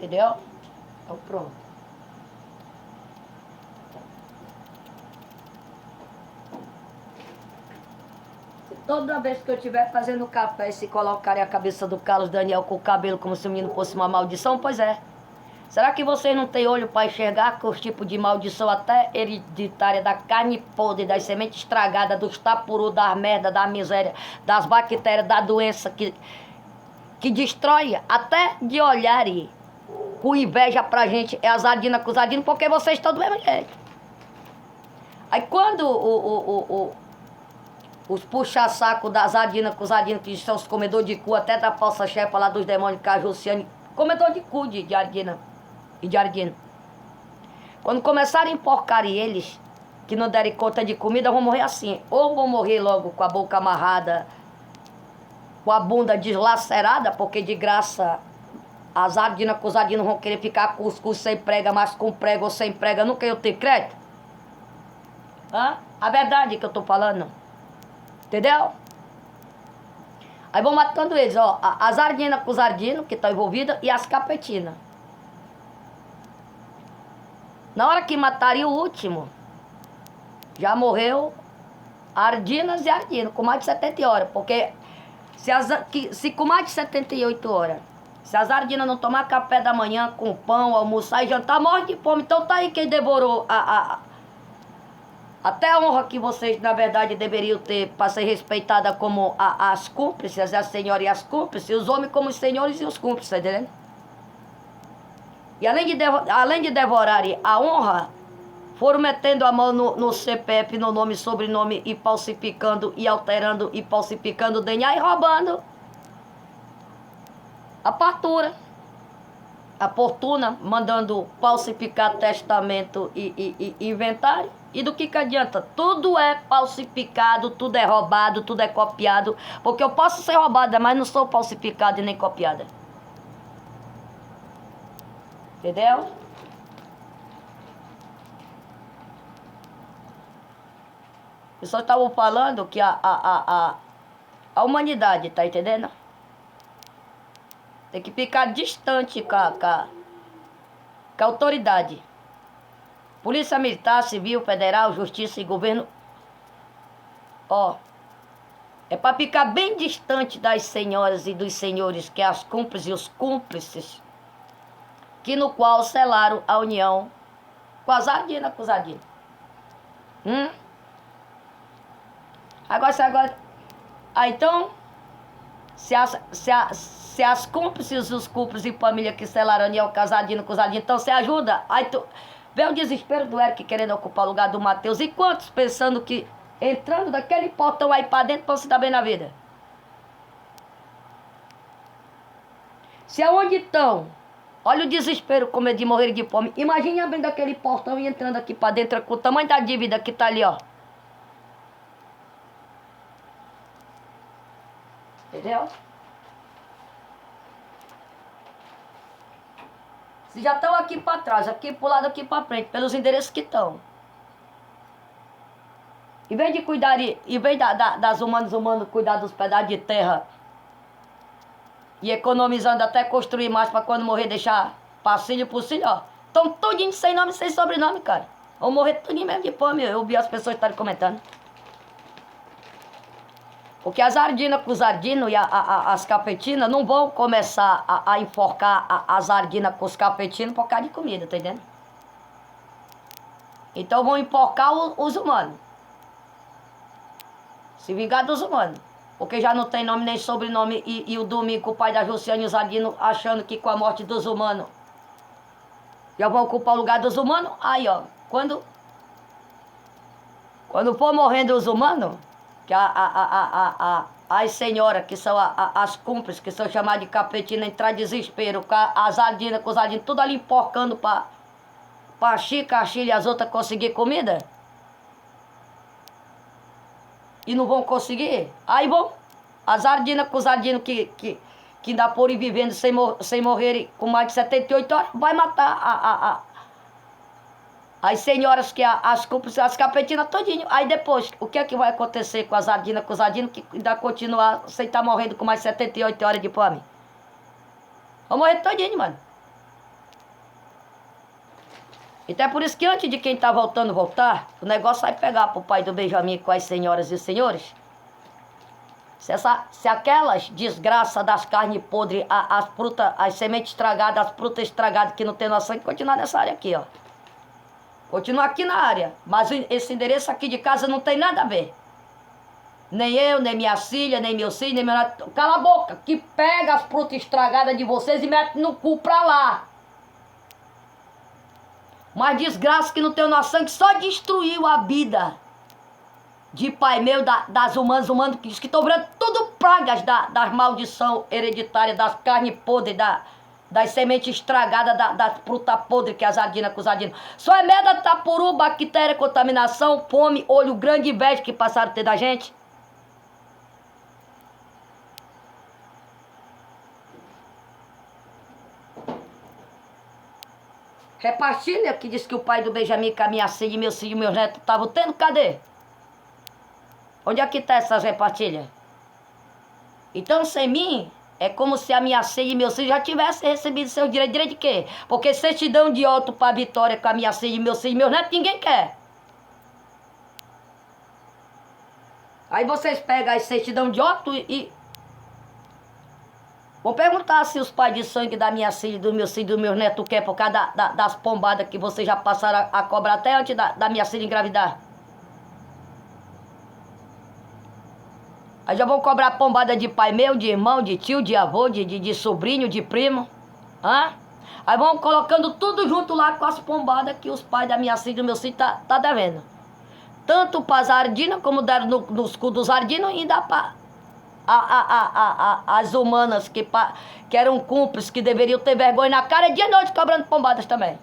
Entendeu? Então pronto. Toda vez que eu estiver fazendo café e se colocarem a cabeça do Carlos Daniel com o cabelo como se o menino fosse uma maldição, pois é. Será que vocês não têm olho para enxergar que os tipos de maldição até hereditária, da carne podre, das sementes estragadas, dos tapuru, das merda, da miséria, das bactérias, da doença que destrói, até de olharem com inveja pra gente, é azardina com azardina, porque vocês estão do mesmo jeito. Aí quando os puxa-saco da azardina com azardina, que são os comedores de cu, até da falsa chefa lá dos demônios Cajuciane, comedor de cu de ardina e de ardina. Quando começarem a emporcarem eles, que não derem conta de comida, vão morrer assim. Ou vão morrer logo com a boca amarrada, com a bunda deslacerada, porque de graça as ardinas com os ardinos vão querer ficar com os cus sem prega, mas com prega ou sem prega, nunca eu ter crédito. Hã? A verdade que eu tô falando. Entendeu? Aí vão matando eles, ó. As ardinas com os ardinos que estão envolvidas e as capetinas. Na hora que matarem o último, já morreu ardinas e ardinos, com mais de 70 horas. Porque se com mais de 78 horas, se as ardinas não tomar café da manhã com pão, almoçar e jantar, morre de fome. Então tá aí quem devorou até a honra que vocês, na verdade, deveriam ter para ser respeitada como as cúmplices, as senhoras e as cúmplices, os homens como os senhores e os cúmplices, tá entendendo? E além de devorarem a honra, foram metendo a mão no CPF, no nome e sobrenome, e falsificando, e alterando, e falsificando o DNA, e roubando a partura, a fortuna, mandando falsificar testamento e inventário. E do que adianta? Tudo é falsificado, tudo é roubado, tudo é copiado, porque eu posso ser roubada, mas não sou falsificada e nem copiada. Entendeu? Eu só estava falando que a humanidade, tá entendendo? Tem que ficar distante com a autoridade. Polícia Militar, Civil, Federal, Justiça e Governo. Ó, é para ficar bem distante das senhoras e dos senhores, que é as cúmplices e os cúmplices, que no qual selaram a união com as ardinas, com os ardinos. Agora. Então, se as cúmplices, os cúmplices e família que selaram a união com as ardinas, com os ardinos, então você ajuda. Aí tu vê o desespero do Eric querendo ocupar o lugar do Mateus. E quantos pensando que entrando daquele portão aí pra dentro vão se dar bem na vida? Se aonde estão, olha o desespero como é de morrer de fome. Imagine abrindo aquele portão e entrando aqui pra dentro com o tamanho da dívida que tá ali, ó. Entendeu? Se já estão aqui para trás, aqui pro lado, aqui para frente, pelos endereços que estão. Em vez de cuidar, em vez das humanos cuidar dos pedaços de terra e economizando até construir mais para quando morrer deixar passilho por cílio, ó. Estão todinho sem nome, sem sobrenome, cara. Vão morrer todinho mesmo de fome, eu vi as pessoas estarem comentando. Porque as ardinas com os ardinos e as cafetinas não vão começar a enforcar as ardinas com os cafetinos por causa de comida, tá entendendo? Então vão enforcar os humanos. Se vingar dos humanos. Porque já não tem nome nem sobrenome e o Domingo, o pai da Juciane e os ardinos achando que com a morte dos humanos já vão ocupar o lugar dos humanos. Aí, ó, quando for morrendo os humanos, que as senhoras, que são as cúmplices, que são chamadas de capetina, entrar em desespero, com as ardinas, com os ardinos, tudo ali emporcando pra Chica, a Chile e as outras conseguir comida. E não vão conseguir. Aí vão, as ardinas com os ardinos que ainda forem vivendo sem morrerem com mais de 78 horas, vai matar as senhoras, que as cúmplices, as capetinas todinho. Aí depois, o que é que vai acontecer com as ardinas, com os ardinos, que ainda continuar sem estar morrendo com mais de 78 horas de fome? Vão morrer todinho, mano. Então é por isso que antes de quem tá voltando voltar, o negócio vai pegar pro pai do Benjamin com as senhoras e senhores. Se aquelas desgraças das carnes podres, as frutas, as sementes estragadas, as frutas estragadas que não tem noção, continuar nessa área aqui, ó. Continuar aqui na área. Mas esse endereço aqui de casa não tem nada a ver. Nem eu, nem minha filha, nem meu filho, nem meu neto. Cala a boca, que pega as frutas estragadas de vocês e mete no cu pra lá. Mas desgraça que não tem noção, que só destruiu a vida de pai meu, das humanas que estão virando tudo pragas das maldições hereditárias, das carnes podres, das sementes estragadas, das frutas podres que as sardinas com sardinas. Só é merda, tapuru, bactéria, contaminação, fome, olho grande e inveja que passaram a ter da gente. Repartilha que disse que o pai do Benjamin, com a minha filha, meus filhos e meus netos estavam tendo, cadê? Onde é que está essas repartilhas? Então, sem mim, é como se a minha filha e meus filhos já tivessem recebido seu direito. Direito de quê? Porque certidão de óbito para Vitória com a minha filha e meus filhos e meus netos, ninguém quer. Aí vocês pegam a certidão de óbito e... Vou perguntar se os pais de sangue da minha filha, dos meus filhos e dos meus netos querem por causa das pombadas que vocês já passaram a cobrar até antes da minha filha engravidar. Aí já vão cobrar pombada de pai meu, de irmão, de tio, de avô, de sobrinho, de primo. Hã? Aí vão colocando tudo junto lá com as pombadas que os pais da minha filha e do meu filho tá devendo. Tanto para as sardinas, como deram nos cu dos sardinos, e dá para as humanas que eram cúmplices, que deveriam ter vergonha na cara, dia e noite cobrando pombadas também.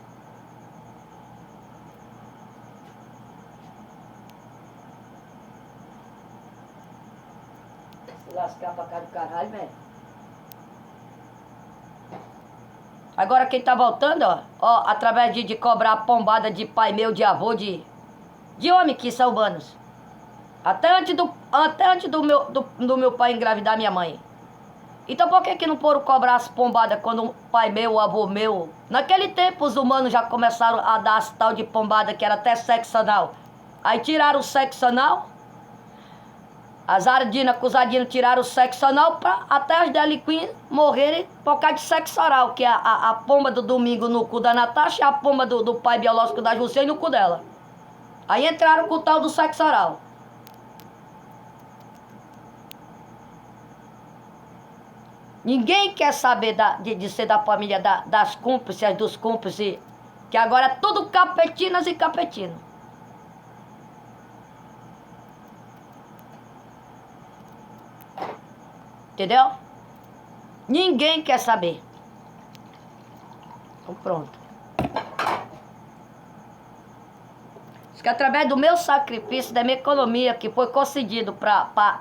Se lascar pra cá do caralho, velho. Agora quem tá voltando, ó, através de cobrar a pombada de pai meu, de avô, de homem que são humanos. Até antes do meu pai engravidar minha mãe. Então por que não foram cobrar as pombadas quando o pai meu, o avô meu... Naquele tempo os humanos já começaram a dar as tal de pombada que era até sexo anal. Aí tiraram o sexo anal. As sardinas com os sardinos tiraram o sexo anal pra até as deliquinhas morrerem por causa de sexo oral. Que é a pomba do domingo no cu da Natasha e a pomba do pai biológico da Jussiane no cu dela. Aí entraram com o tal do sexo oral. Ninguém quer saber de ser da família das cúmplices, dos cúmplices, que agora é tudo capetinas e capetinos. Entendeu? Ninguém quer saber. Então pronto. Diz que através do meu sacrifício, da minha economia, que foi concedido para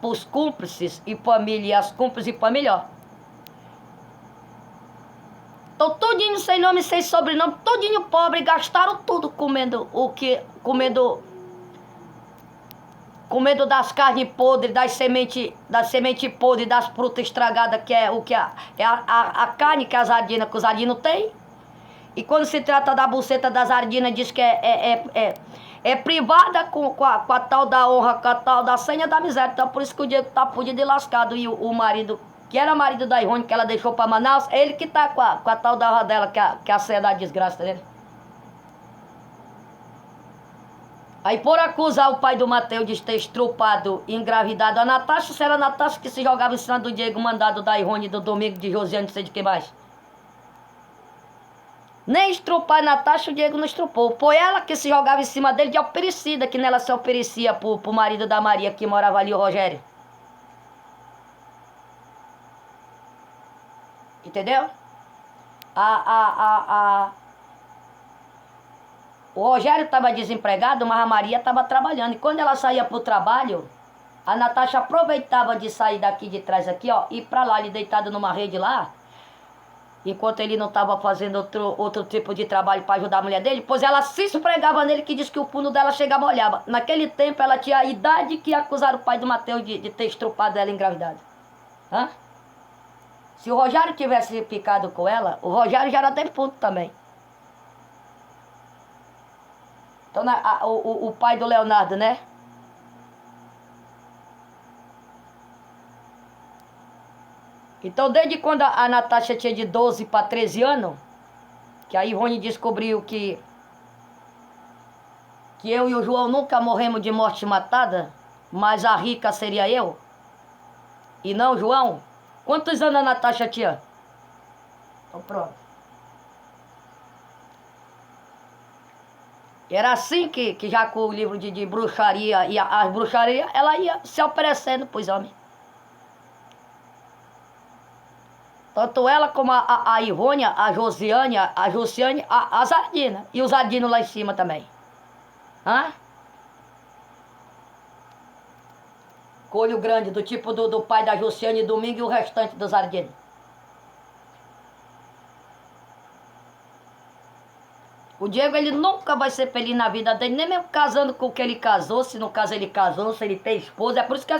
os cúmplices e família, e as cúmplices e família, ó. Tô tudinho sem nome, sem sobrenome, tudinho pobre, gastaram tudo comendo comendo das carnes podres, das sementes podres, das frutas estragadas, que é a carne que as sardinas, que os sardinos têm. E quando se trata da buceta das sardinas, diz que é privada com a tal da honra, com a tal da senha da miséria. Então por isso que o Diego tá fudido e lascado. E o marido, que era marido da Irone, que ela deixou pra Manaus, é ele que tá com a tal da honra dela, que é a senha da desgraça dele. Aí por acusar o pai do Mateus de ter estrupado e engravidado a Natasha, se era a Natasha que se jogava em cima do Diego, mandado da Irone, do Domingo, de Josiane, não sei de quem mais. Nem estrupar a Natasha, o Diego não estrupou. Foi ela que se jogava em cima dele de oferecida, que nela se oferecia pro marido da Maria, que morava ali, o Rogério. Entendeu? O Rogério estava desempregado, mas a Maria estava trabalhando. E quando ela saía pro trabalho, a Natasha aproveitava de sair daqui de trás aqui, ó, ir pra lá, ele deitado numa rede lá, enquanto ele não estava fazendo outro tipo de trabalho para ajudar a mulher dele, pois ela se esfregava nele, que diz que o fundo dela chegava e olhava. Naquele tempo ela tinha a idade que acusaram o pai do Mateus de ter estrupado ela engravidada. Hã? Se o Rogério tivesse ficado com ela, o Rogério já era defunto também. Então, o pai do Leonardo, né? Então, desde quando a Natasha tinha de 12 para 13 anos, que a Ivone descobriu que eu e o João nunca morremos de morte matada, mas a rica seria eu, e não o João. Quantos anos a Natasha tinha? Então, pronto. Era assim que já com o livro de bruxaria e as bruxarias, ela ia se oferecendo pros homens. Tanto ela como a Ivônia, a Josiane, a Zardina. E o Zardino lá em cima também. Hã? Com olho grande, do tipo do pai da Josiane Domingo e o restante do Zardino. O Diego, ele nunca vai ser feliz na vida dele, nem mesmo casando com o que ele casou, se no caso ele casou, se ele tem esposa. É por isso que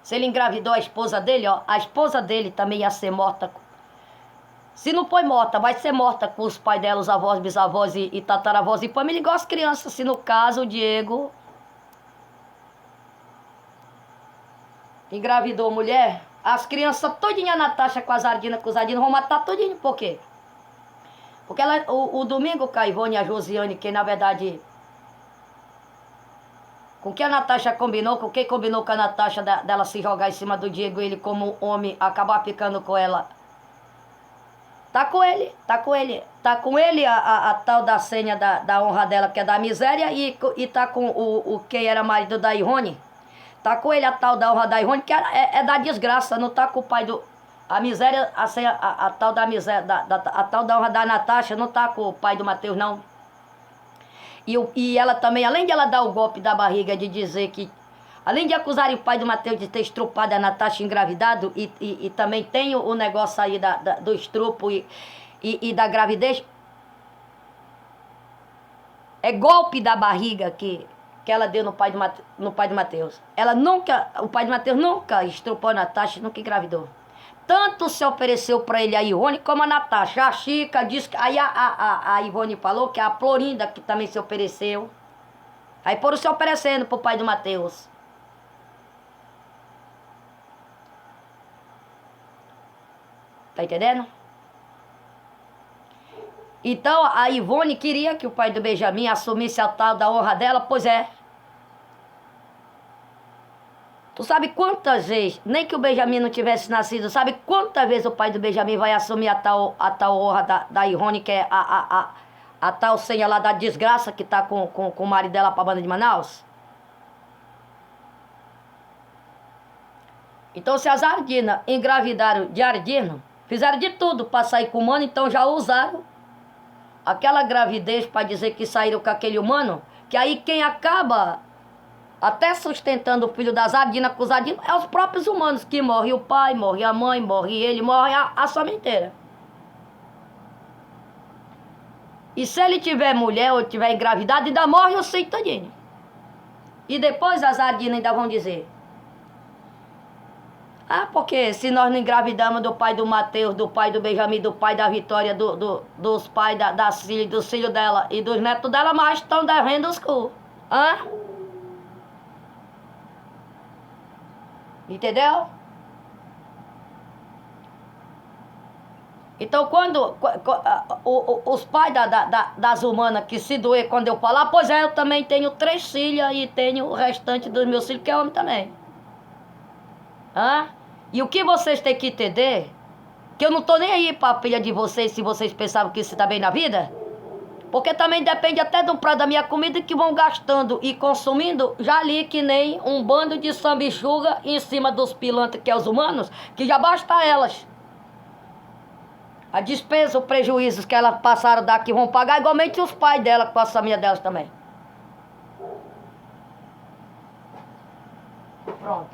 se ele engravidou a esposa dele, ó, a esposa dele também ia ser morta. Se não foi morta, vai ser morta com os pais dela, os avós, bisavós e tataravós e família, igual as crianças. Se no caso o Diego engravidou mulher, as crianças todinha, a Natasha com a Zardina, vão matar todinho. Por quê? Porque o Domingo com a Ivone e a Josiane, que na verdade... Com que a Natasha combinou, com quem combinou com a Natasha dela se jogar em cima do Diego, ele como homem acabar ficando com ela. Tá com ele. Tá com ele a tal da senha da honra dela, que é da miséria, e tá com o que era marido da Ivone. Tá com ele a tal da honra da Ivone, que é da desgraça, não tá com o pai do... A miséria, a tal da miséria, a tal da honra da Natasha, não tá com o pai do Mateus, não. E ela também, além de ela dar o golpe da barriga de dizer que... Além de acusarem o pai do Mateus de ter estrupado a Natasha engravidado, e também tem o negócio aí do estrupo e da gravidez. É golpe da barriga que ela deu no pai do Mateus. O pai do Mateus nunca estrupou a Natasha, nunca engravidou. Tanto se ofereceu para ele a Ivone como a Natasha. A Chica disse que... Aí a Ivone falou que a Florinda que também se ofereceu. Aí foram se oferecendo pro pai do Mateus. Tá entendendo? Então a Ivone queria que o pai do Benjamin assumisse a tal da honra dela, pois é. Tu sabe quantas vezes, nem que o Benjamin não tivesse nascido, sabe quantas vezes o pai do Benjamin vai assumir a tal honra da Ivone, que é a tal senha lá da desgraça que tá com o marido dela pra banda de Manaus? Então se as Ardinas engravidaram de Ardino, fizeram de tudo pra sair com o humano, então já usaram aquela gravidez pra dizer que saíram com aquele humano, que aí quem acaba... Até sustentando o filho das Ardinas com os Ardinos, é os próprios humanos, que morre o pai, morre a mãe, morre ele, morre a família inteira. E se ele tiver mulher ou tiver engravidado, ainda morre o seio todinho. E depois as Ardinas ainda vão dizer: ah, porque se nós não engravidamos do pai do Mateus, do pai do Benjamin, do pai da Vitória, dos pais da Cília, dos filhos dela e dos netos dela, mas estão devendo os cu. Hã? Entendeu? Então, quando os pais das humanas que se doer quando eu falar, pois é, eu também tenho 3 filhas e tenho o restante dos meus filhos que é homem também. Hã? E o que vocês têm que entender, que eu não tô nem aí pra filha de vocês, se vocês pensavam que isso tá bem na vida, porque também depende até do prato da minha comida que vão gastando e consumindo, já ali que nem um bando de sambichuga em cima dos pilantras que é os humanos, que já basta elas. A despesa, o prejuízo que elas passaram daqui vão pagar, igualmente os pais dela com a família delas também. Pronto.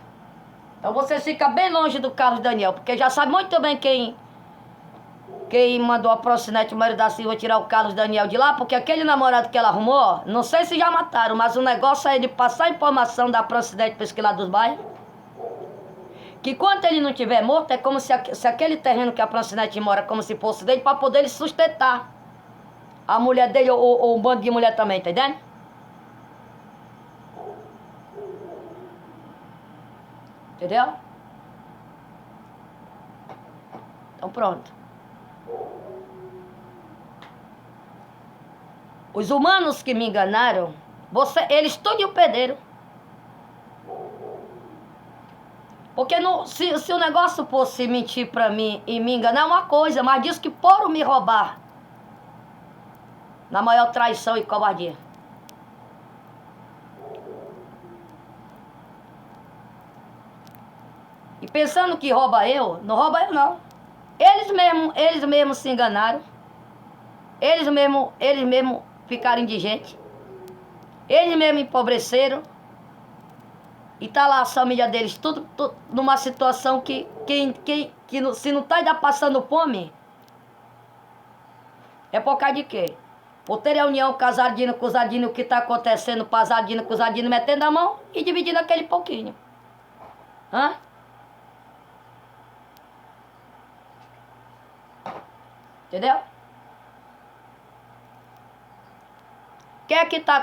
Então você fica bem longe do Carlos Daniel, porque já sabe muito bem quem mandou a Procinete Mário da Silva tirar o Carlos Daniel de lá, porque aquele namorado que ela arrumou, não sei se já mataram, mas o negócio é de passar a informação da Procinete para esse lá dos bairros, que quando ele não tiver morto, é como se aquele terreno que a Procinete mora como se fosse dele, para poder ele sustentar. A mulher dele ou um bando de mulher também, tá entendendo? Entendeu? Então pronto. Os humanos que me enganaram, eles tudo perderam. Porque se o negócio fosse mentir pra mim e me enganar é uma coisa, mas diz que foram me roubar. Na maior traição e covardia. E pensando que rouba eu, não rouba eu não. Eles mesmos se enganaram. Eles mesmos ficaram indigentes. Eles mesmos empobreceram. E tá lá a família deles, tudo numa situação que se não tá ainda passando fome, é por causa de quê? Por ter a união com as Ardinas, com os Ardinos, o que tá acontecendo para as Ardinas, com os Ardinos metendo a mão e dividindo aquele pouquinho. Hã? Entendeu? Quem é que tá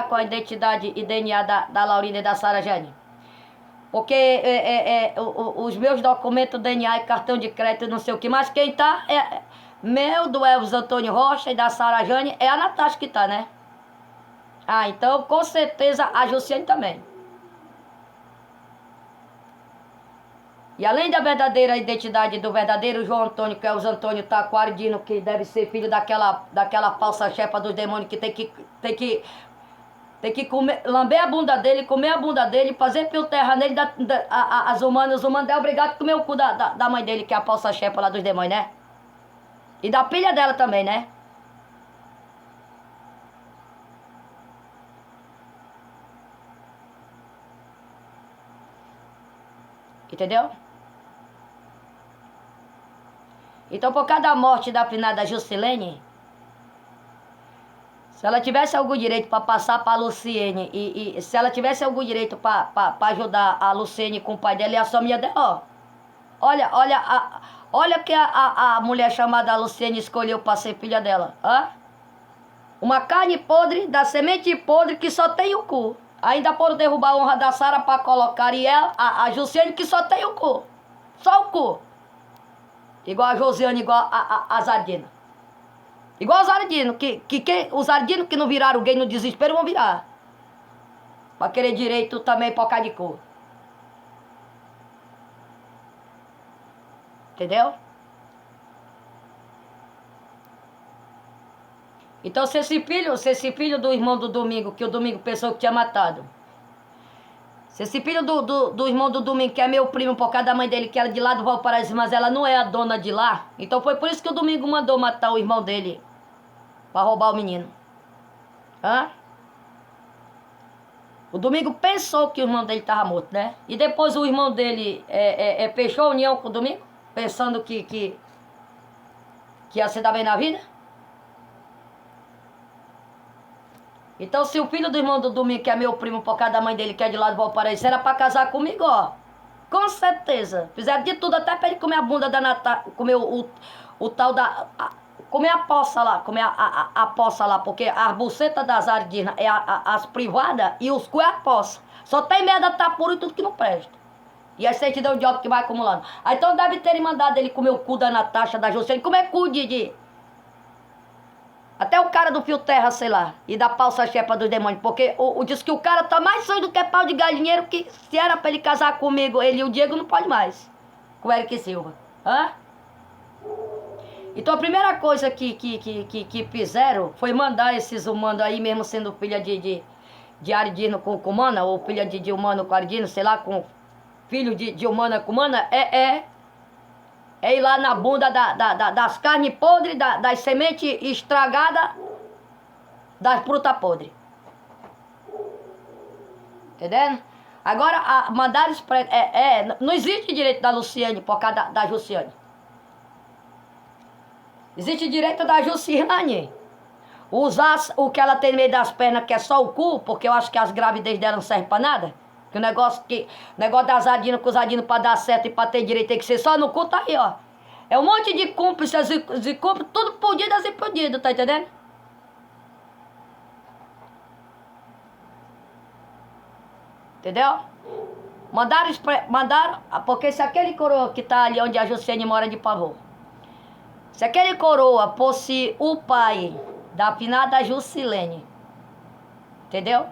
com a identidade e DNA da Laurina e da Sara Jane? Porque os meus documentos, DNA e cartão de crédito, não sei o que mais, quem tá meu, do Elvis Antônio Rocha e da Sara Jane, é a Natasha que tá, né? Ah, então com certeza a Josiane também. E além da verdadeira identidade do verdadeiro João Antônio, que é o Antônio Taquardino, que deve ser filho daquela falsa chefa dos demônios que tem que comer, lamber a bunda dele, comer a bunda dele, fazer fio terra nele, os humanos é obrigado a comer o cu da mãe dele, que é a falsa chefa lá dos demônios, né? E da filha dela também, né? Entendeu? Então, por causa da morte da finada Juscelene, se ela tivesse algum direito para passar para a Luciene, e se ela tivesse algum direito para ajudar a Luciene com o pai dela e a família dela, ó. Olha que a mulher chamada Luciene escolheu para ser filha dela, ó. Uma carne podre, da semente podre que só tem o cu. Ainda foram derrubar a honra da Sara para colocar e ela, a Juscelene que só tem o cu. Só o cu. Igual a Josiane, igual a Zardina. Igual os Ardinos, os Ardinos que não viraram gay no desespero vão virar. Pra querer direito também pra cá de cor. Entendeu? Então se esse filho do irmão do Domingo, que o Domingo pensou que tinha matado. Se esse filho do irmão do Domingo, que é meu primo por causa da mãe dele, que era de lá do Valparaíso, mas ela não é a dona de lá. Então foi por isso que o Domingo mandou matar o irmão dele. Pra roubar o menino. Hã? O Domingo pensou que o irmão dele estava morto, né? E depois o irmão dele fechou a união com o Domingo, pensando que ia se dar bem na vida. Então se o filho do irmão do Domingo, que é meu primo por causa da mãe dele, que é de lá do Valparaíso, era pra casar comigo, ó. Com certeza. Fizeram de tudo até pra ele comer a bunda da Natália, comer o tal da... comer a poça lá, a poça lá, porque as bucetas das Ardinas é as privadas e os cu é a poça. Só tem merda, tá puro e tudo que não presta. E a certidão de óbito que vai acumulando. Aí então deve terem mandado ele comer o cu da Natasha, da Josiane, comer cu de... Até o cara do fio terra, sei lá, e da falsa chefa dos demônios, porque diz que o cara tá mais sonho do que pau de galinheiro, que se era pra ele casar comigo, ele e o Diego não pode mais. Com o Eric Silva. Hã? Então a primeira coisa que fizeram foi mandar esses humanos aí, mesmo sendo filha de Ardino com humana, ou filha de humano com Ardino, sei lá, com filho de humana com humana, é ir lá na bunda das carnes podres, das sementes estragadas, das frutas podres. Entendendo? Agora, mandaram... não existe direito da Luciane por causa da Josiane. Existe direito da Josiane usar o que ela tem no meio das pernas, que é só o cu, porque eu acho que as gravidez dela não servem pra nada. Que o negócio das Ardinas com os Ardinos pra dar certo e pra ter direito tem que ser só no cu, tá aí, ó. É um monte de cúmplices e cúmplices, tudo podidas e podido, tá entendendo? Entendeu? Mandaram, porque se aquele coroa que tá ali onde a Jussiane mora de pavor, se aquele coroa fosse o pai da afinada Juscelene, entendeu?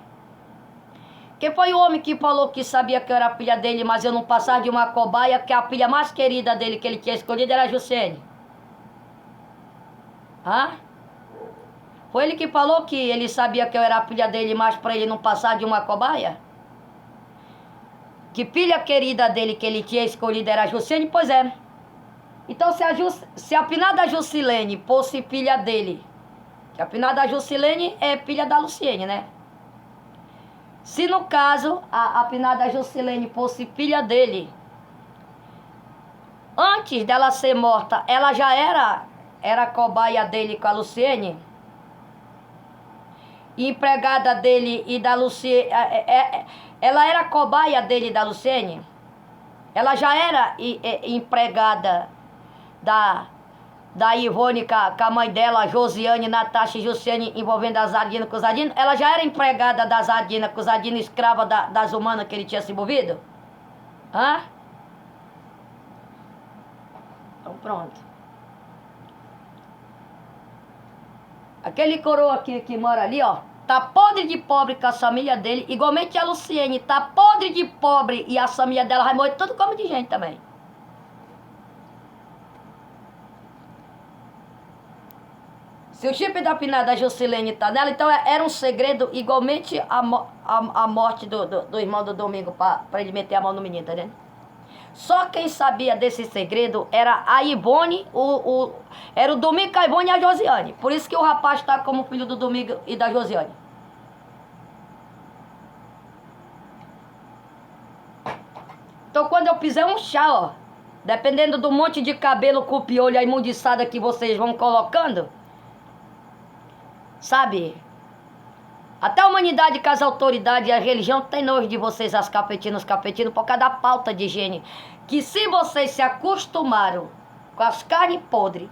Que foi o homem que falou que sabia que eu era filha dele, mas eu não passava de uma cobaia, que a filha mais querida dele que ele tinha escolhido era a Juscelene. Hã? Foi ele que falou que ele sabia que eu era filha dele, mas para ele não passar de uma cobaia? Que filha querida dele que ele tinha escolhido era a Juscelene? Pois é. Então se a finada Juscelene fosse filha dele, que a finada Juscelene é filha da Luciene, né? Se no caso a finada Juscelene fosse filha dele, antes dela ser morta, ela já era cobaia dele com a Luciene, empregada dele e da Luciene, ela era cobaia dele e da Luciene, ela já era empregada da Ivone com a mãe dela, Josiane, Natasha e Jussiane, envolvendo a Zardina com o Zardino. Ela já era empregada da Zardina com o Zardino, escrava das humanas que ele tinha se envolvido? Hã? Então pronto. Aquele coroa aqui que mora ali, ó, tá podre de pobre com a família dele, igualmente a Luciene tá podre de pobre e a família dela vai morrer tudo como de gente também. Se o chip da finada Juscelene tá nela, então era um segredo igualmente a morte do irmão do Domingo pra ele meter a mão no menino, tá entendendo? Só quem sabia desse segredo era a Ivone, era o Domingo com a Ivone e a Josiane. Por isso que o rapaz tá como filho do Domingo e da Josiane. Então quando eu fizer um chá, ó, dependendo do monte de cabelo com piolho, a imundiçada que vocês vão colocando, sabe? Até a humanidade, com as autoridades e a religião tem nojo de vocês, os cafetinos, por causa da pauta de higiene. Que se vocês se acostumaram com as carnes podres,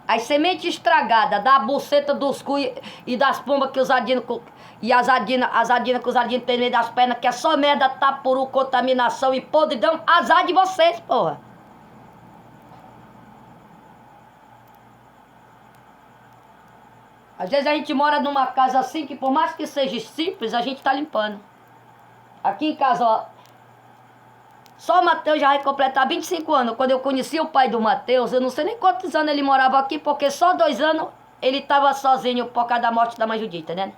as sementes estragadas, da buceta dos cu e das pombas que os ardinos e as ardinas que os ardinos tem no meio das pernas, que é só merda, tapuru, contaminação e podridão, azar de vocês, porra. Às vezes a gente mora numa casa assim, que por mais que seja simples, a gente tá limpando. Aqui em casa, ó, só o Matheus já vai completar 25 anos. Quando eu conheci o pai do Matheus, eu não sei nem quantos anos ele morava aqui, porque só 2 anos ele tava sozinho por causa da morte da mãe Judita, né?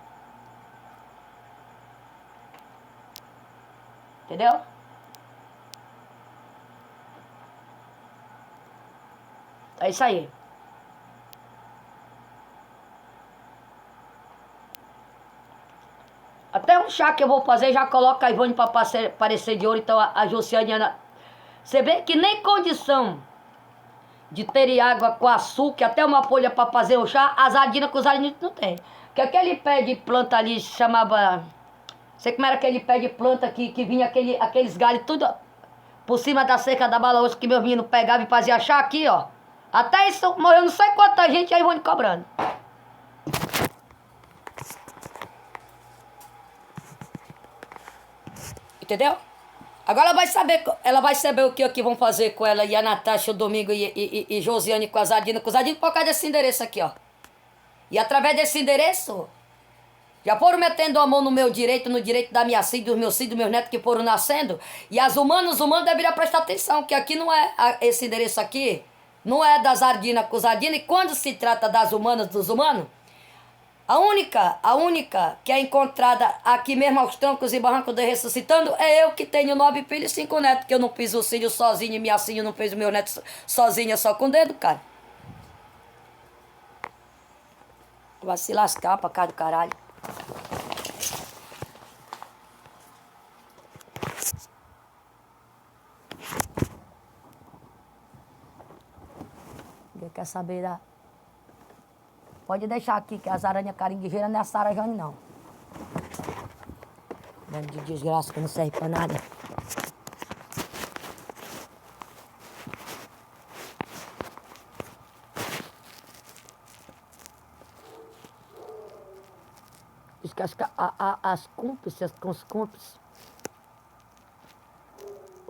Entendeu? É isso aí. Até um chá que eu vou fazer, já coloca a Ivone pra parecer de ouro. Então a Josiane, você vê que nem condição de ter água com açúcar, até uma folha pra fazer o chá, as ardinas com os ardinos não tem. Porque aquele pé de planta ali chamava... Sei como era aquele pé de planta que vinha aqueles galhos tudo por cima da cerca da balaúça que meu menino pegava e fazia chá aqui, ó. Até isso morreu não sei quanta gente, aí Ivone cobrando. Entendeu? Agora ela vai saber o que aqui vão fazer com ela e a Natasha, o Domingo e Josiane com as Ardinas por causa desse endereço aqui, ó. E através desse endereço, já foram metendo a mão no meu direito, no direito da minha filha, dos meus netos que foram nascendo. E os humanos deveriam prestar atenção, que aqui não é, esse endereço aqui, não é das Ardinas com os Ardinos. E quando se trata das humanas, dos humanos, a única que é encontrada aqui mesmo aos troncos e barrancos de ressuscitando é eu, que tenho 9 filhos e 5 netos, que eu não fiz os filhos sozinho e minha filha não fez os meus netos sozinha, só com o dedo, cara. Vai se lascar pra cá do caralho. Ninguém quer saber da... Pode deixar aqui, que as aranhas caranguejeiras não é a Sara Jane, não. Bando de desgraça que não serve pra nada. diz que as cúmplices, com os cúmplices,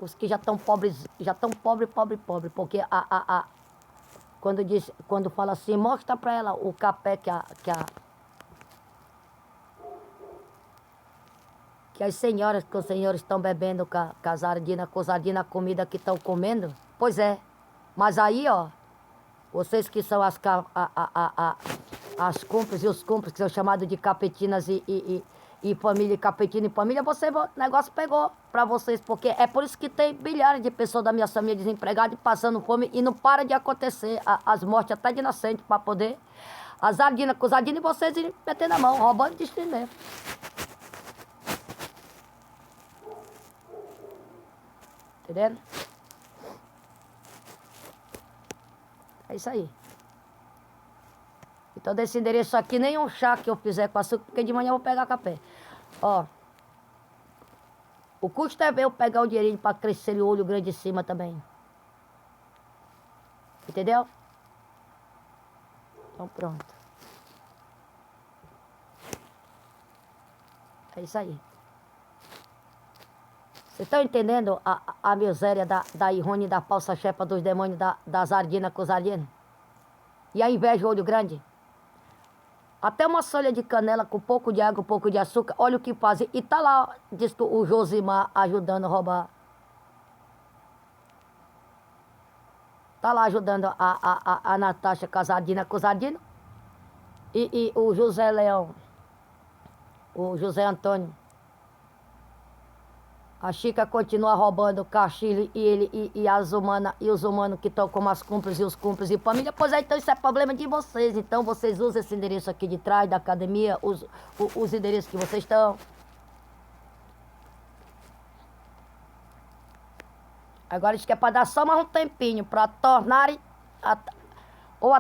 os que já estão pobres, pobre, porque quando fala assim, mostra para ela o café que as senhoras, que os senhores estão bebendo com as sardinas, a comida que estão comendo. Pois é, mas aí, ó, vocês que são as cúmplices e os cúmplices, que são chamados de capetinas e família, capetina e família, o negócio pegou pra vocês, porque é por isso que tem bilhares de pessoas da minha família desempregadas e passando fome e não para de acontecer as mortes até de nascente pra poder as sardinas com sardina e vocês irem metendo a mão, roubando e destruindo mesmo. Entendendo? É isso aí. Então desse endereço aqui, nem um chá que eu fizer com açúcar, porque de manhã eu vou pegar café. Ó. O custo é eu pegar o dinheirinho pra crescer o olho grande em cima também. Entendeu? Então pronto. É isso aí. Vocês estão entendendo a miséria da Irone, da falsa chefa dos demônios, das sardinas com os alienos? E a inveja, o olho grande? Até uma folha de canela com um pouco de água, um pouco de açúcar, olha o que fazem. E tá lá, diz que o Josimar ajudando a roubar. Tá lá ajudando a Natasha Casadina com os alienos. E o José Leão, o José Antônio. A Chica continua roubando o Cachile e as humanas e os humanos que estão como as cúmplices e os cúmplices e família. Pois é, então isso é problema de vocês. Então vocês usam esse endereço aqui de trás da academia, os endereços que vocês estão. Agora isso que é para dar só mais um tempinho, para tornarem ou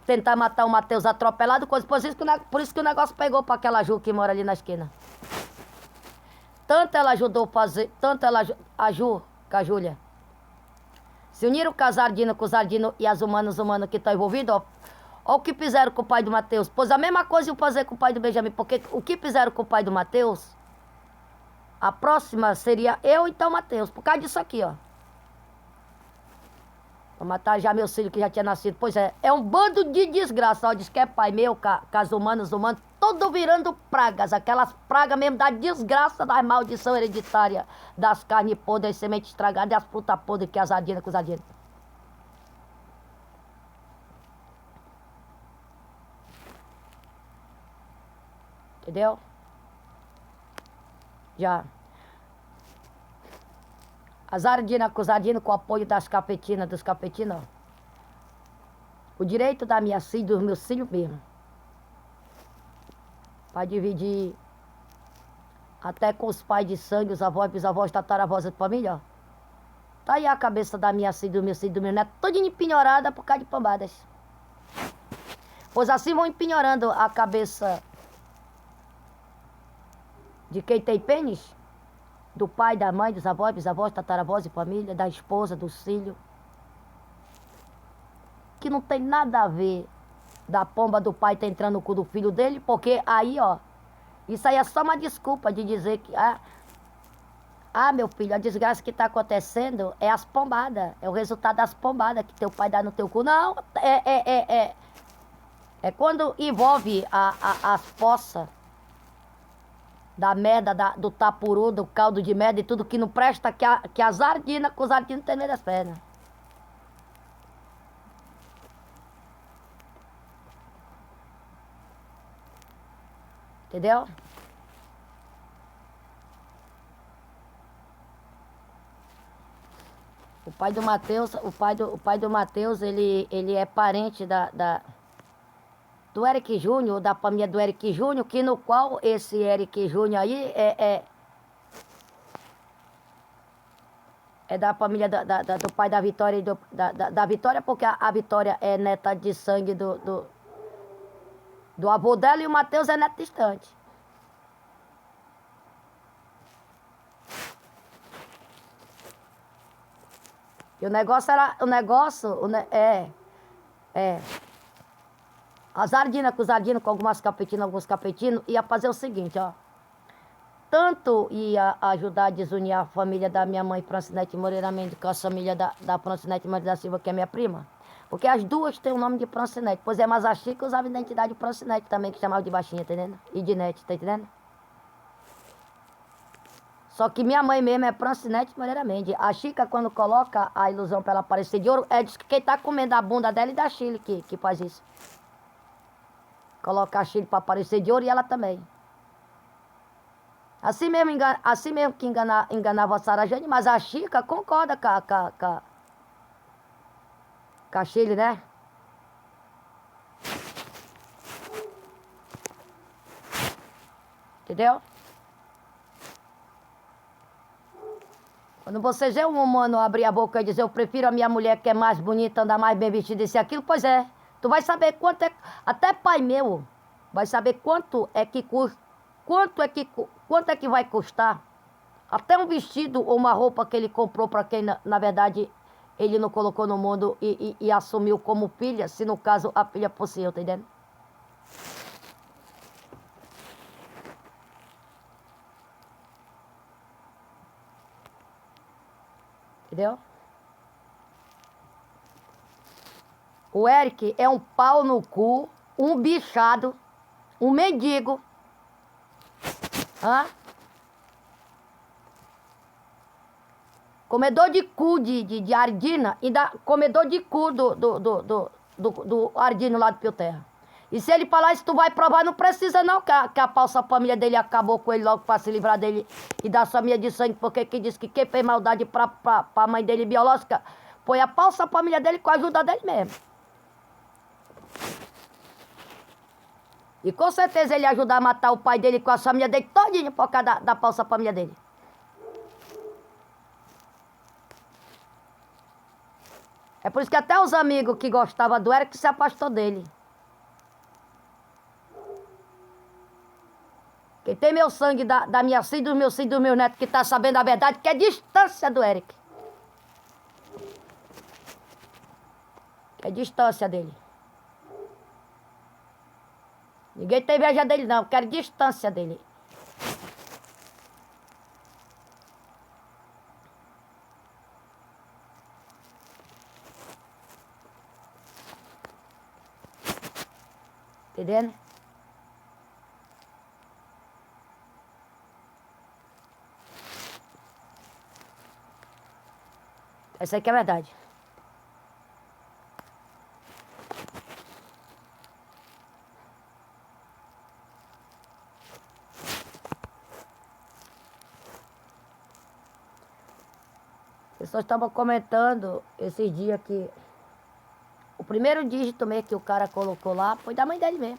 tentar matar o Matheus atropelado, coisa. Por isso que o negócio pegou para aquela Ju que mora ali na esquina. Tanto ela ajudou a fazer, tanto ela, a Ju, com a Júlia, se uniram com a Sardina, com os sardinos e as humanas que estão envolvidos, ó. Ó o que fizeram com o pai do Matheus. Pois a mesma coisa iam fazer com o pai do Benjamin, porque o que fizeram com o pai do Matheus, a próxima seria eu então Matheus, por causa disso aqui, ó. Pra matar já meu filho que já tinha nascido. Pois é um bando de desgraça, ó, diz que é pai meu, com as humanas, todo virando pragas, aquelas pragas mesmo da desgraça, da maldição hereditária, das carnes podres, das sementes estragadas e as frutas podres que as sardinas com os sardinos. Entendeu? Já. As sardinas com os sardinos, com o apoio das capetinas, dos capetinos, ó. O direito da minha filha e dos meus filhos mesmo. Para dividir até com os pais de sangue, os avós, bisavós, tataravós da família, ó. Tá aí a cabeça da minha filha, do meu filho, do meu neto, toda empinhorada por causa de pombadas. Pois assim vão empinhorando a cabeça de quem tem pênis, do pai, da mãe, dos avós, bisavós, tataravós de família, da esposa, dos filhos. Que não tem nada a ver da pomba do pai tá entrando no cu do filho dele, porque aí, ó, isso aí é só uma desculpa de dizer que, meu filho, a desgraça que tá acontecendo é as pombadas, é o resultado das pombadas que teu pai dá no teu cu. Não, é quando envolve as poças da merda, do tapuru, do caldo de merda e tudo que não presta, que as sardinas com os sardinos não tem meio das pernas. Entendeu? O pai do Matheus, ele é parente do Eric Júnior, da família do Eric Júnior, que no qual esse Eric Júnior aí é da família do pai da Vitória e da Vitória, porque a Vitória é neta de sangue do avô dela e o Matheus é neto distante. E o negócio era, As Ardinas com os Ardinos, com alguns capetinos, ia fazer o seguinte, ó. Tanto ia ajudar a desunir a família da minha mãe, Francinete Moreira Mendes, com a família da Francinete Moreira da Silva, que é minha prima. Porque as duas têm o nome de Francinete. Pois é, mas a Chica usava a identidade de Francinete também, que chamava de baixinha, tá entendendo? E de Nete, tá entendendo? Só que minha mãe mesmo é Francinete Moreira Mendes. A Chica, quando coloca a ilusão pra ela parecer de ouro, diz que quem tá comendo a bunda dela e da Chile que faz isso. Coloca a Chile pra parecer de ouro e ela também. Assim mesmo que enganava a Sarajane, mas a Chica concorda com a Chile, né? Entendeu? Quando você vê um humano abrir a boca e dizer eu prefiro a minha mulher que é mais bonita, anda mais bem vestida, isso e aquilo, pois é. Tu vai saber quanto é... Até pai meu vai saber quanto é que custa, quanto é que vai custar. Até um vestido ou uma roupa que ele comprou para quem, na verdade, ele não colocou no mundo e assumiu como filha, se no caso a filha fosse eu, tá entendendo? Entendeu? O Eric é um pau no cu, um bichado, um mendigo. Hã? Comedor de cu de Ardina, ainda comedor de cu do Ardino lá do Pio Terra. E se ele falar isso, tu vai provar, não precisa não, que a falsa família dele acabou com ele logo pra se livrar dele e da família de sangue, porque quem disse que quem fez maldade pra mãe dele biológica foi a falsa família dele com a ajuda dele mesmo. E com certeza ele ia ajudar a matar o pai dele com a família dele todinha por causa da falsa família dele. É por isso que até os amigos que gostavam do Eric se afastou dele. Quem tem meu sangue da minha filha, dos meus filhos, dos meus netos, que tá sabendo a verdade, que é distância do Eric. Que é distância dele. Ninguém tem inveja dele não, eu quero distância dele. Entendendo? Essa aí que é a verdade. Pessoas estavam comentando esses dias que o primeiro dígito mesmo que o cara colocou lá foi da mãe dele mesmo.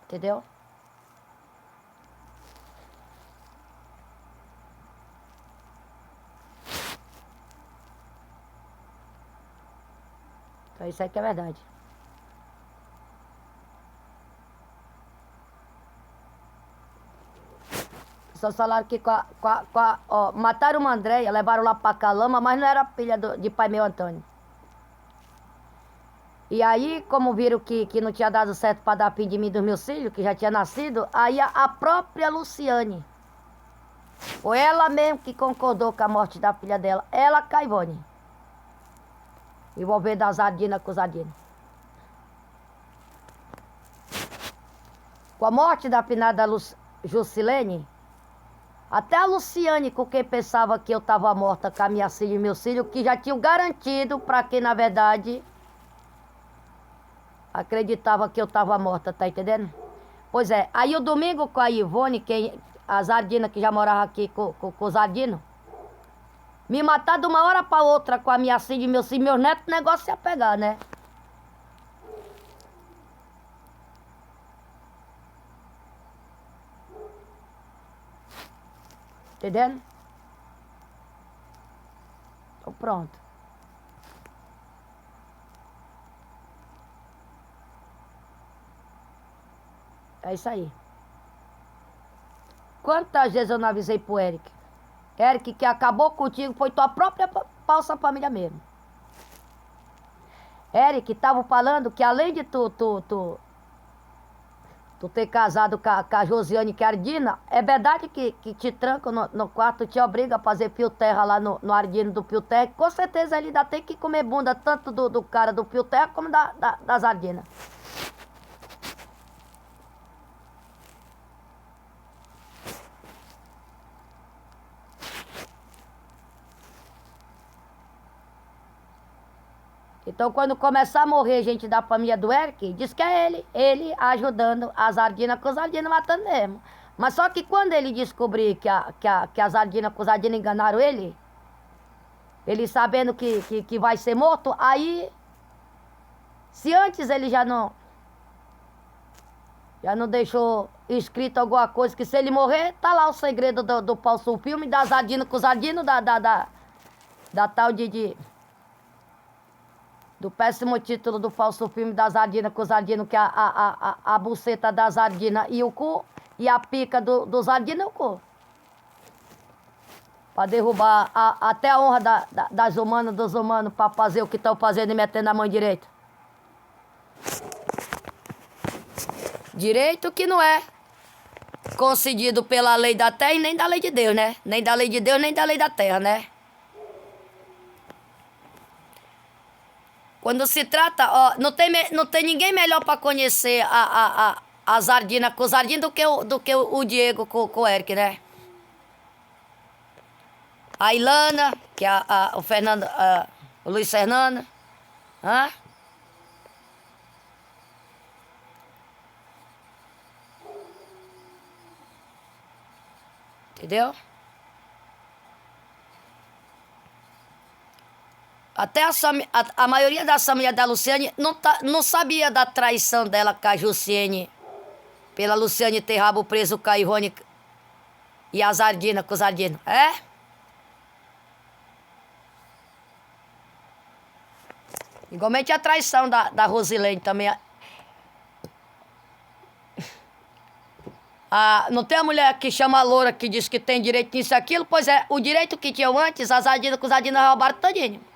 Entendeu? Então isso aí que é verdade. Só falaram que ó, mataram uma Andréia, levaram lá pra Calama, mas não era filha de pai meu Antônio. E aí, como viram que não tinha dado certo pra dar fim de mim dos meus filhos, que já tinha nascido, aí a própria Luciane, foi ela mesmo que concordou com a morte da filha dela, ela, Caivone, envolvendo as Ardinas com os Ardinos. Com a morte da finada Jusilene, até a Luciane, com quem pensava que eu estava morta com a minha filha e meus filhos, que já tinham garantido para quem, na verdade, acreditava que eu estava morta, tá entendendo? Pois é, aí o domingo com a Ivone, as Ardinas que já moravam aqui com os Ardinos, me mataram de uma hora para outra com a minha filha e meus filhos, meus netos, o negócio ia pegar, né? Entendendo? Então pronto. É isso aí. Quantas vezes eu não avisei pro Eric? Eric, que acabou contigo foi tua própria falsa família mesmo. Eric, tava falando que além de tu ter casado com a Josiane e com a Ardina, é verdade que te trancam no quarto, te obriga a fazer fio terra lá no Ardino do fio terra. Com certeza ele ainda tem que comer bunda tanto do cara do fio terra como das Ardinas. Então, quando começar a morrer gente da família do Eric, diz que é ele ajudando as Ardinas, com os Ardinas matando mesmo. Mas só que quando ele descobrir que as Ardinas com os Ardinas enganaram ele sabendo que vai ser morto, aí, se antes ele já não deixou escrito alguma coisa, que se ele morrer, tá lá o segredo do falso filme, das Ardinas com os Ardinos, da tal do péssimo título do falso filme das Ardinas com os Ardinos, que a buceta das Ardinas e o cu, e a pica dos Ardinos e o cu. Pra derrubar até a honra das humanas, dos humanos, pra fazer o que estão fazendo e metendo a mão direita. Direito que não é concedido pela lei da terra e nem da lei de Deus, né? Nem da lei de Deus, nem da lei da terra, né? Quando se trata, ó, não tem ninguém melhor para conhecer as Ardinas com os Ardinos do que o Diego com o Eric, né? A Ilana, que é o Fernando, o Luiz Fernando. Hã? Entendeu? Até a maioria das famílias da Luciane não sabia da traição dela com a Jussiene. Pela Luciane ter rabo preso com a Ivone e as Ardinas com os Ardinos. É? Igualmente a traição da Rosilene também. Não tem a mulher que chama a loura que diz que tem direito nisso e aquilo? Pois é, o direito que tinham antes, as Ardinas com os Ardinos roubaram todinho.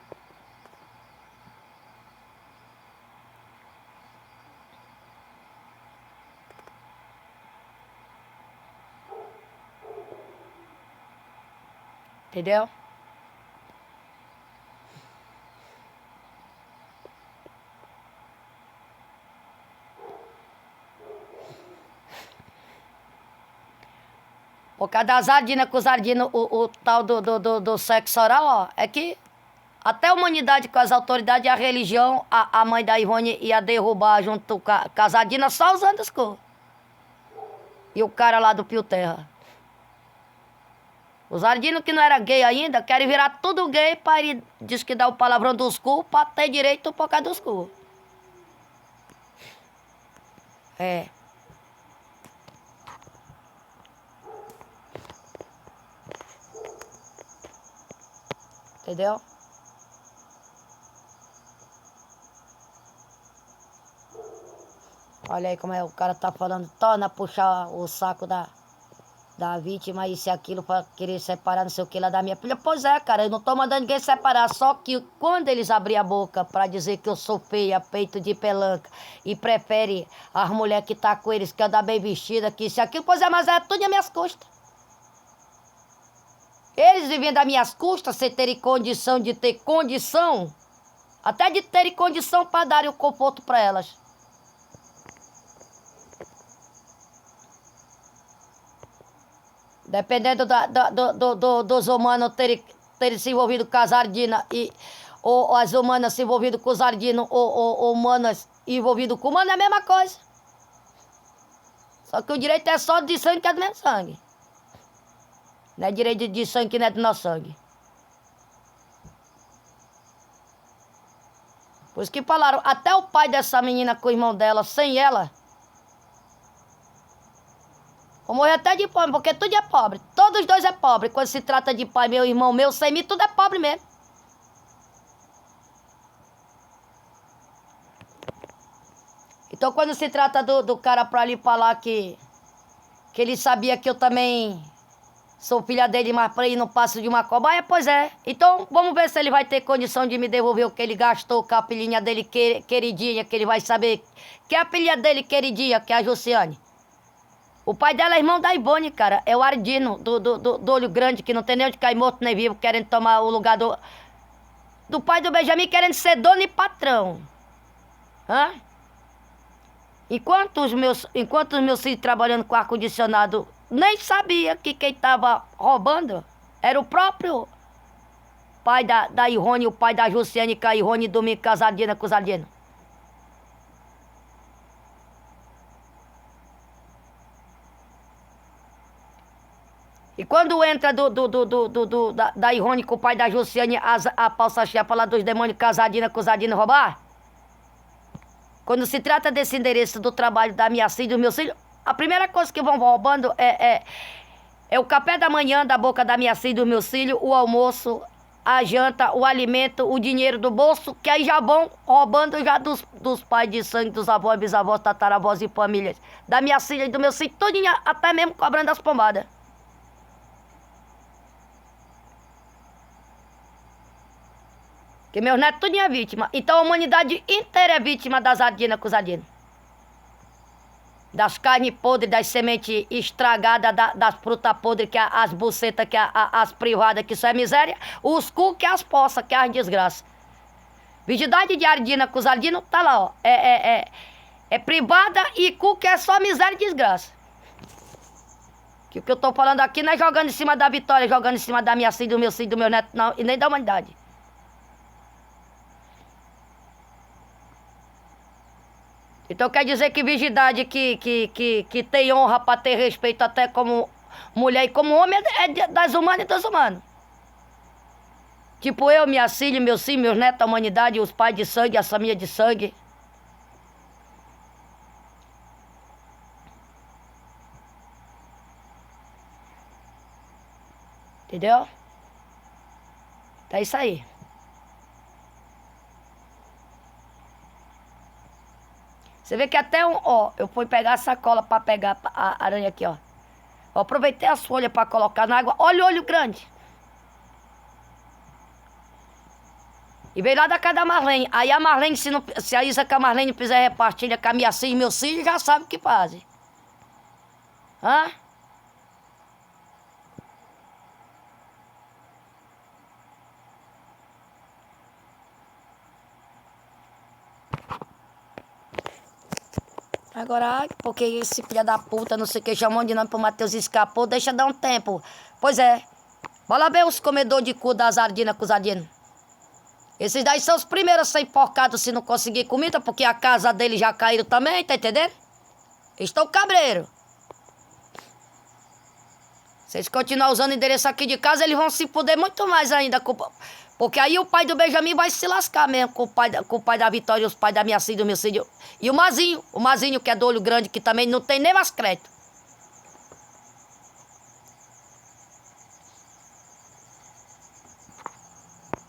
Entendeu? Por causa das Ardinas com os Ardinos, o tal do sexo oral, ó, é que até a humanidade com as autoridades e a religião, a mãe da Ivone ia derrubar junto com as Ardinas só usando as cores. E o cara lá do Pio Terra. Os Ardinos que não era gay ainda, querem virar tudo gay para ele, diz que dá o palavrão dos cu para ter direito por causa dos cu. É. Entendeu? Olha aí como é, o cara tá falando, torna a puxar o saco da vítima, isso e aquilo, pra querer separar não sei o que lá da minha filha. Pois é, cara, eu não tô mandando ninguém separar, só que quando eles abrem a boca pra dizer que eu sou feia, peito de pelanca, e prefere as mulheres que tá com eles, que andam bem vestida, que isso e aquilo, pois é, mas é tudo nas minhas custas. Eles vivendo das minhas custas, sem terem condição de ter condição, até de terem condição para darem o conforto para elas. Dependendo dos humanos terem se envolvido com as Ardinas, ou as humanas se envolvido com os Ardinos, ou humanas envolvido com humanos, é a mesma coisa. Só que o direito é só de sangue que é do mesmo sangue. Não é direito de sangue que não é do nosso sangue. Por isso que falaram, até o pai dessa menina com o irmão dela, sem ela, vou morrer até de fome, porque tudo é pobre. Todos os dois é pobre. Quando se trata de pai, meu irmão, meu, sem mim, tudo é pobre mesmo. Então, quando se trata do cara pra lhe falar que ele sabia que eu também sou filha dele, mas pra ele não passo de uma cobaia, pois é. Então, vamos ver se ele vai ter condição de me devolver o que ele gastou com a filhinha dele queridinha, que ele vai saber que é a filha dele queridinha, que é a Josiane. O pai dela é irmão da Ivone, cara. É o Ardino, do olho grande, que não tem nem onde cair morto nem vivo, querendo tomar o lugar do pai do Benjamin, querendo ser dono e patrão. Hã? Enquanto os meus filhos trabalhando com ar-condicionado, nem sabia que quem estava roubando era o próprio pai da Irone, o pai da Josiane, com a Irone, domingo casadinha com os Ardinos. E quando entra da Irone com o pai da Josiane, a falsa chefa lá dos demônios casadinha com os Ardinos roubar, quando se trata desse endereço do trabalho da minha filha e dos meus filhos, a primeira coisa que vão roubando é o café da manhã da boca da minha filha e dos meus filhos, o almoço, a janta, o alimento, o dinheiro do bolso, que aí já vão roubando já dos pais de sangue, dos avós, bisavós, tataravós e famílias. Da minha filha e do meu filho, tudinho, até mesmo cobrando as pombadas. Porque meus netos tudinho é vítima. Então a humanidade inteira é vítima das ardinas com os ardinos. Das carnes podres, das sementes estragadas, das frutas podres, que é as bucetas, que é as privadas, que isso é miséria. Os cu, que é as poças, que é as desgraças. Virgindade de ardina com os ardinos, tá lá, ó. É privada e cu, que é só miséria e desgraça. Que o que eu tô falando aqui não é jogando em cima da Vitória, jogando em cima da minha filha, do meu filho, do meu neto, não, e nem da humanidade. Então quer dizer que virgindade que tem honra para ter respeito até como mulher e como homem é das humanas e dos humanos. Tipo eu, minha filha, meus filhos, meus netos, a humanidade, os pais de sangue, as famílias de sangue. Entendeu? Então é isso aí. Você vê que até eu fui pegar a sacola para pegar a aranha aqui, ó. Eu aproveitei as folhas para colocar na água. Olha o olho grande. E veio lá da casa da Marlene. Aí a Marlene, se a Isa com a Marlene fizer repartilha com a minha filha e meus filhos, já sabe o que fazem. Hã? Agora, porque esse filho da puta, não sei o que, chamou de nome pro Matheus escapou, deixa dar um tempo. Pois é. Bora lá ver os comedores de cu das ardinas com os ardinos. Esses daí são os primeiros a ser enforcados se não conseguir comida, porque a casa deles já caíram também, tá entendendo? Eles estão cabreiros. Se eles continuarem usando o endereço aqui de casa, eles vão se fuder muito mais ainda. Porque aí o pai do Benjamin vai se lascar mesmo com o pai da Vitória, os pais da minha filha, do meu filho. E o Mazinho que é do olho grande, que também não tem nem mais crédito.